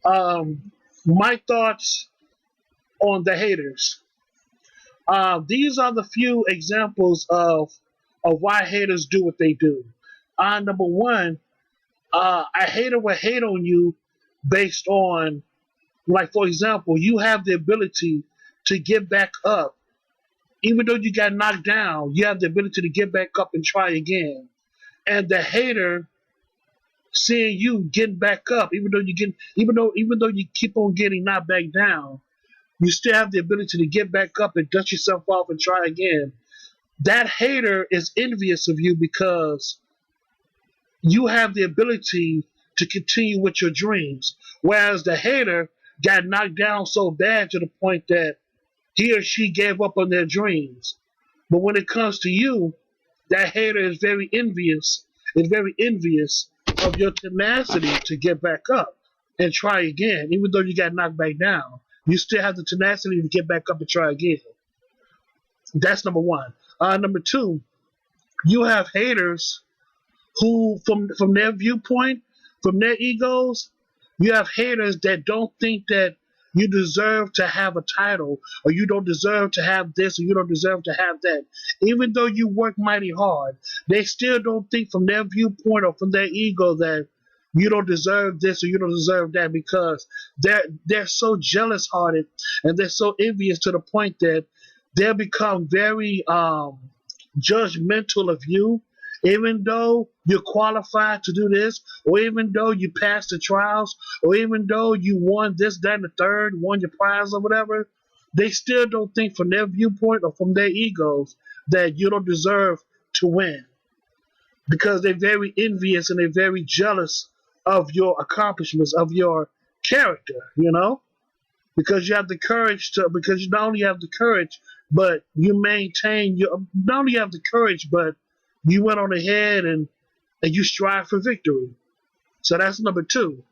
My thoughts on the haters. These are the few examples of why haters do what they do. Number one, a hater will hate on you based on, like, for example, you have the ability to get back up. Even though you got knocked down, you have the ability to get back up and try again. And the hater seeing you getting back up, even though you keep on getting knocked back down, you still have the ability to get back up and dust yourself off and try again. That hater is envious of you because you have the ability to continue with your dreams. Whereas the hater got knocked down so bad to the point that he or she gave up on their dreams. But when it comes to you, that hater is very envious of your tenacity to get back up and try again. Even though you got knocked back down, you still have the tenacity to get back up and try again. That's number one. Number two, you have haters who, from their viewpoint, from their egos, you have haters that don't think that you deserve to have a title, or you don't deserve to have this, or you don't deserve to have that. Even though you work mighty hard, they still don't think from their viewpoint or from their ego that you don't deserve this or you don't deserve that, because they're so jealous hearted and they're so envious to the point that they'll become very judgmental of you, even though you're qualified to do this, or even though you passed the trials, or even though you won this, that, and the third, won your prize or whatever. They still don't think from their viewpoint or from their egos that you don't deserve to win, because they're very envious and they're very jealous of your accomplishments, of your character, because you have the courage to, because you not only have the courage, but you maintain your, not only have the courage, but you went on ahead and you strive for victory. So that's number two.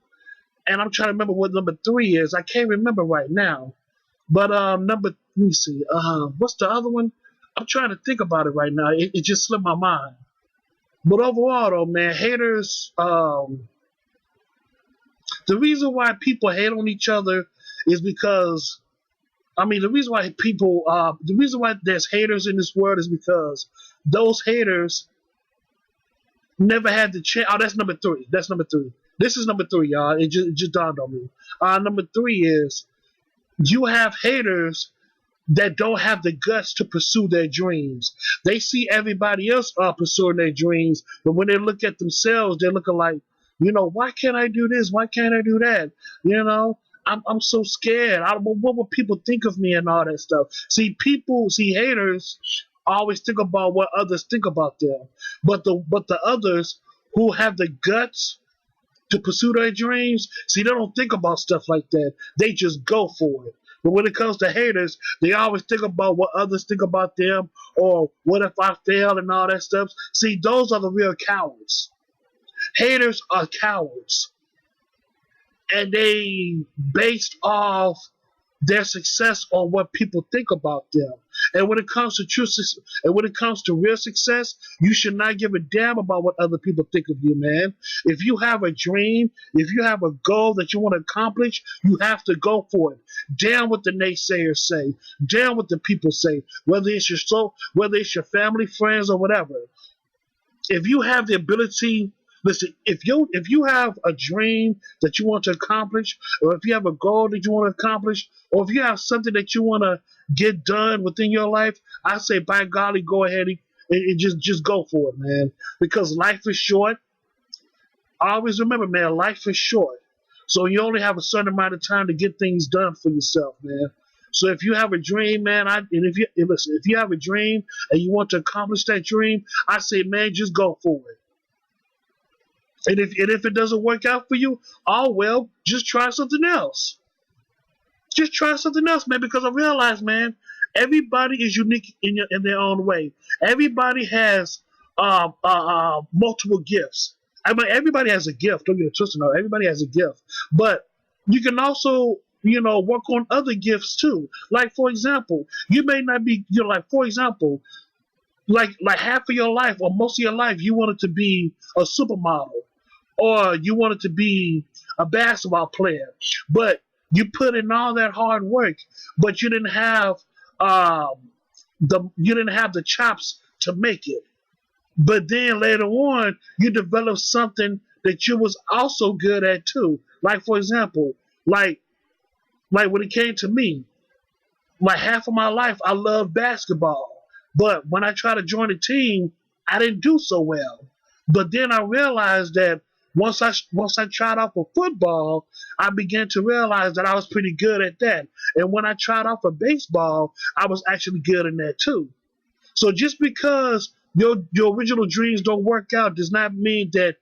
And I'm trying to remember what number three is. I can't remember right now. But let me see. What's the other one? I'm trying to think about it right now. It just slipped my mind. But overall, though, man, haters. The reason why people hate on each other is because, the reason why there's haters in this world is because those haters never had the chance. Oh, that's number three. That's number three. This is number three, y'all. It just dawned on me. Number three is you have haters that don't have the guts to pursue their dreams. They see everybody else pursuing their dreams, but when they look at themselves, they're looking like, why can't I do this? Why can't I do that? I'm so scared. What will people think of me and all that stuff? See, haters always think about what others think about them, but the others who have the guts to pursue their dreams, see, they don't think about stuff like that. They just go for it. But when it comes to haters, they always think about what others think about them, or what if I fail and all that stuff. See, those are the real cowards. Haters are cowards, and they based off their success on what people think about them. And when it comes to real success, you should not give a damn about what other people think of you, man. If you have a dream, if you have a goal that you want to accomplish, you have to go for it. Damn what the naysayers say. Damn what the people say. Whether it's your family, friends, or whatever. If you have the ability, listen, if you have a dream that you want to accomplish, or if you have a goal that you want to accomplish, or if you have something that you want to get done within your life, I say, by golly, go ahead and just go for it, man. Because life is short. Always remember, man, life is short. So you only have a certain amount of time to get things done for yourself, man. So if you have a dream, man, if you have a dream and you want to accomplish that dream, I say, man, just go for it. And if it doesn't work out for you, oh well, just try something else. Just try something else, man, because I realize, man, everybody is unique in their own way. Everybody has multiple gifts. I mean, everybody has a gift. Don't get it twisted. No, everybody has a gift. But you can also, work on other gifts too. Like, for example, you may not be, for example, like half of your life or most of your life, you wanted to be a supermodel, or you wanted to be a basketball player, but you put in all that hard work, but um, you didn't have the chops to make it. But then later on, you develop something that you was also good at too. Like for example, like when it came to me, like half of my life I loved basketball. But when I tried to join a team, I didn't do so well. But then I realized that once I tried out for football, I began to realize that I was pretty good at that. And when I tried out for baseball, I was actually good in that too. So just because your original dreams don't work out does not mean that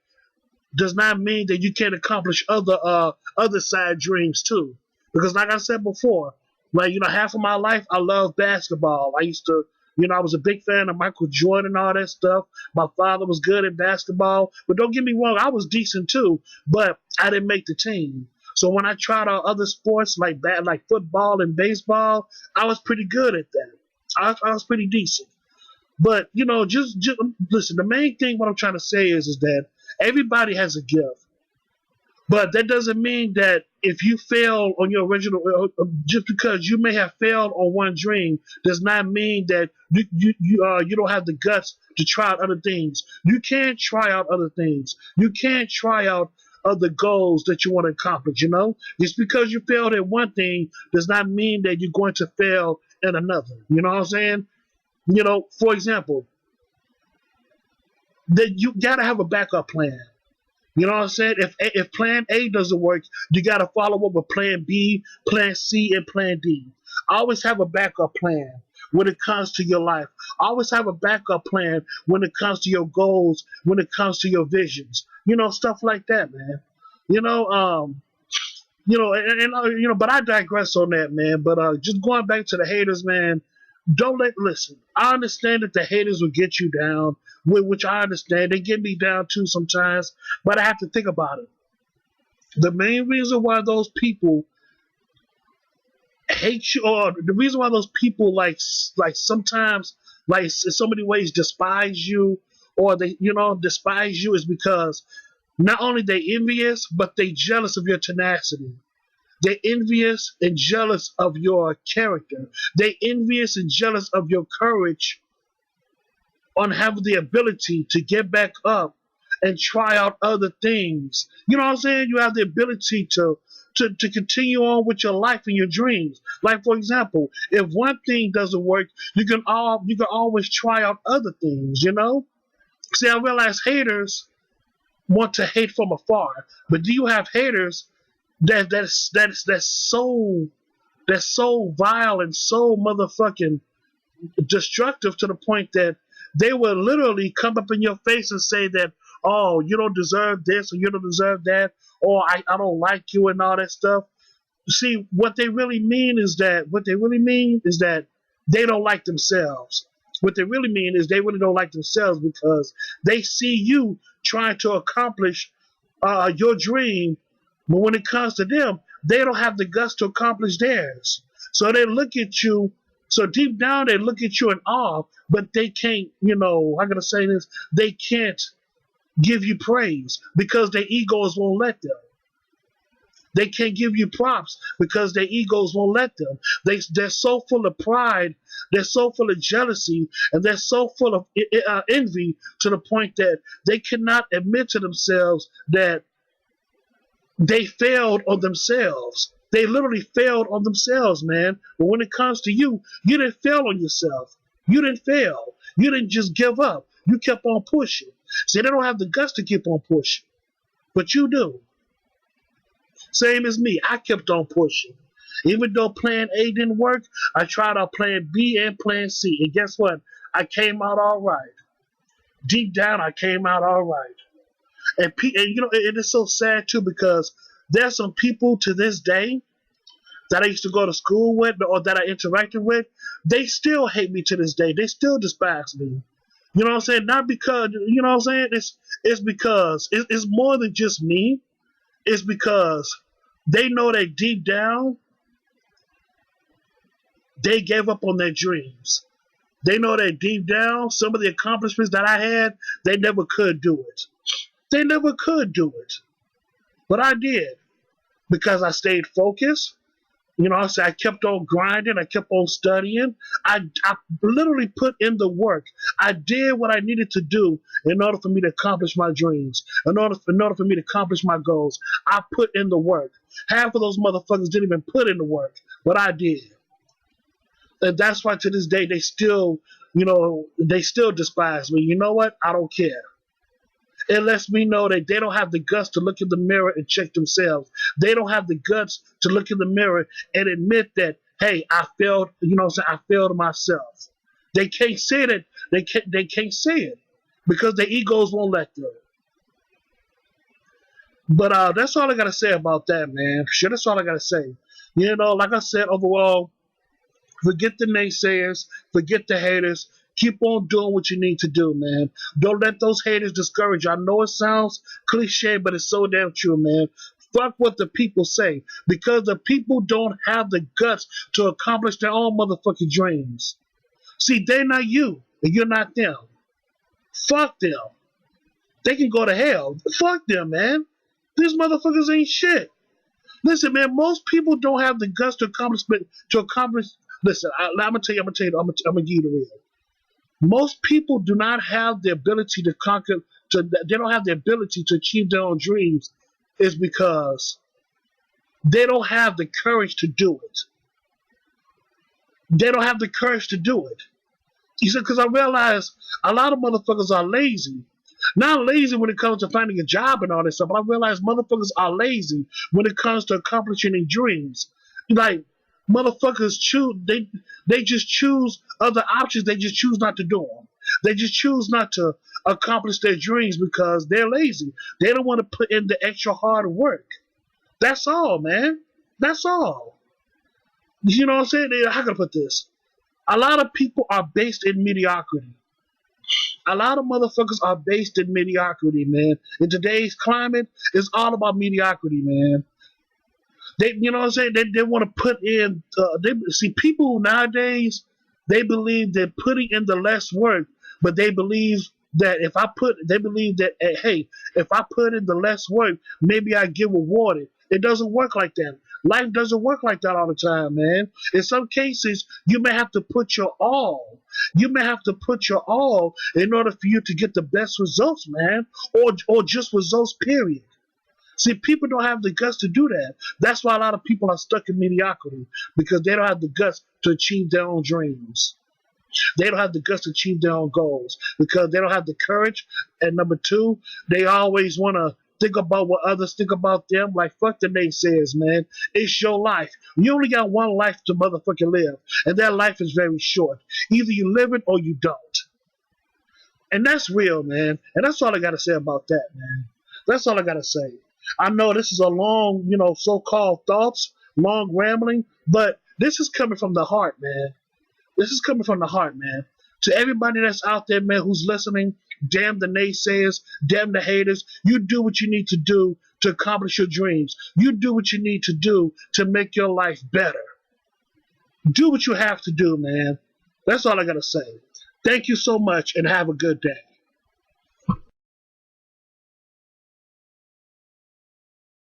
you can't accomplish other side dreams too. Because like I said before, like half of my life I love basketball. I used to, I was a big fan of Michael Jordan and all that stuff. My father was good at basketball, but don't get me wrong, I was decent too, but I didn't make the team. So when I tried out other sports like football and baseball, I was pretty good at that. I was pretty decent. But just listen. The main thing what I'm trying to say is that everybody has a gift, but that doesn't mean that if you fail on your original, just because you may have failed on one dream, does not mean that you don't have the guts to try out other things. You can try out other things. You can try out other goals that you want to accomplish. Just because you failed at one thing does not mean that you're going to fail at another. You know what I'm saying? For example, that you gotta have a backup plan. You know what I'm saying? If plan A doesn't work, you gotta follow up with plan B, plan C, and plan D. Always have a backup plan when it comes to your life. Always have a backup plan when it comes to your goals, when it comes to your visions. Stuff like that, man. You know, um, but I digress on that, man. But just going back to the haters, man. Listen. I understand that the haters will get you down, which I understand. They get me down too sometimes, but I have to think about it. The main reason why those people hate you, or the reason why those people like sometimes like in so many ways despise you, or they despise you, is because not only they envious, but they jealous of your tenacity. They're envious and jealous of your character. They're envious and jealous of your courage on having the ability to get back up and try out other things. You know what I'm saying? You have the ability to continue on with your life and your dreams. Like for example, if one thing doesn't work, you can always try out other things. See, I realize haters want to hate from afar, but do you have haters that's so vile and so motherfucking destructive to the point that they will literally come up in your face and say that, oh, you don't deserve this or you don't deserve that, or I don't like you and all that stuff. See, what they really mean is that they don't like themselves. What they really mean is they really don't like themselves because they see you trying to accomplish your dream, but when it comes to them, they don't have the guts to accomplish theirs. So they look at you. So deep down, they look at you in awe, but they can't. I'm gonna say this: they can't give you praise because their egos won't let them. They can't give you props because their egos won't let them. They're so full of pride, they're so full of jealousy, and they're so full of envy to the point that they cannot admit to themselves that they failed on themselves. They literally failed on themselves, man. But when it comes to you, you didn't fail on yourself. You didn't fail. You didn't just give up. You kept on pushing. See, they don't have the guts to keep on pushing, but you do. Same as me. I kept on pushing. Even though plan A didn't work, I tried out plan B and plan C. And guess what? I came out all right. Deep down, I came out all right. And it is so sad too because there's some people to this day that I used to go to school with or that I interacted with. They still hate me to this day. They still despise me. You know what I'm saying? Not because what I'm saying. It's because it's more than just me. It's because they know that deep down they gave up on their dreams. They know that deep down some of the accomplishments that I had, they never could do it. They never could do it. But I did because I stayed focused. I kept on grinding. I kept on studying. I literally put in the work. I did what I needed to do in order for me to accomplish my dreams, in order for me to accomplish my goals. I put in the work. Half of those motherfuckers didn't even put in the work, but I did. And that's why to this day they still despise me. You know what? I don't care. It lets me know that they don't have the guts to look in the mirror and check themselves. They don't have the guts to look in the mirror and admit that, hey, I failed, I failed myself. They can't say that. They can't say it because their egos won't let them. But that's all I gotta say about that, man. Sure, that's all I gotta say. Like I said, overall, forget the naysayers, forget the haters. Keep on doing what you need to do, man. Don't let those haters discourage you. I know it sounds cliche, but it's so damn true, man. Fuck what the people say, because the people don't have the guts to accomplish their own motherfucking dreams. See, they're not you, and you're not them. Fuck them. They can go to hell. Fuck them, man. These motherfuckers ain't shit. Listen, man, most people don't have the guts to accomplish. Listen, I'm gonna tell you, I'm gonna give you the real. Most people do not have the ability to conquer. They don't have the ability to achieve their own dreams, is because they don't have the courage to do it. They don't have the courage to do it. He said, because I realize a lot of motherfuckers are lazy. Not lazy when it comes to finding a job and all this stuff, but I realize motherfuckers are lazy when it comes to accomplishing their dreams. Like, motherfuckers they just choose other options. They just choose not to do them. They just choose not to accomplish their dreams because they're lazy. They don't want to put in the extra hard work. That's all, man. That's all. You know what I'm saying? How can I put this? A lot of people are based in mediocrity. A lot of motherfuckers are based in mediocrity, man. In today's climate, it's all about mediocrity, man. You know what I'm saying? They want to put in. They see people nowadays. They believe that putting in the less work, but they believe that they believe that hey, if I put in the less work, maybe I get rewarded. It doesn't work like that. Life doesn't work like that all the time, man. In some cases, you may have to put your all. You may have to put your all in order for you to get the best results, man, or just results, period. See, people don't have the guts to do that. That's why a lot of people are stuck in mediocrity, because they don't have the guts to achieve their own dreams. They don't have the guts to achieve their own goals because they don't have the courage. And number two, they always want to think about what others think about them. Like, fuck the naysayers, man. It's your life. You only got one life to motherfucking live, and that life is very short. Either you live it or you don't. And that's real, man. And that's all I got to say about that, man. That's all I got to say. I know this is a long, so-called thoughts, long rambling, but this is coming from the heart, man. This is coming from the heart, man. To everybody that's out there, man, who's listening, damn the naysayers, damn the haters, you do what you need to do to accomplish your dreams. You do what you need to do to make your life better. Do what you have to do, man. That's all I got to say. Thank you so much, and have a good day.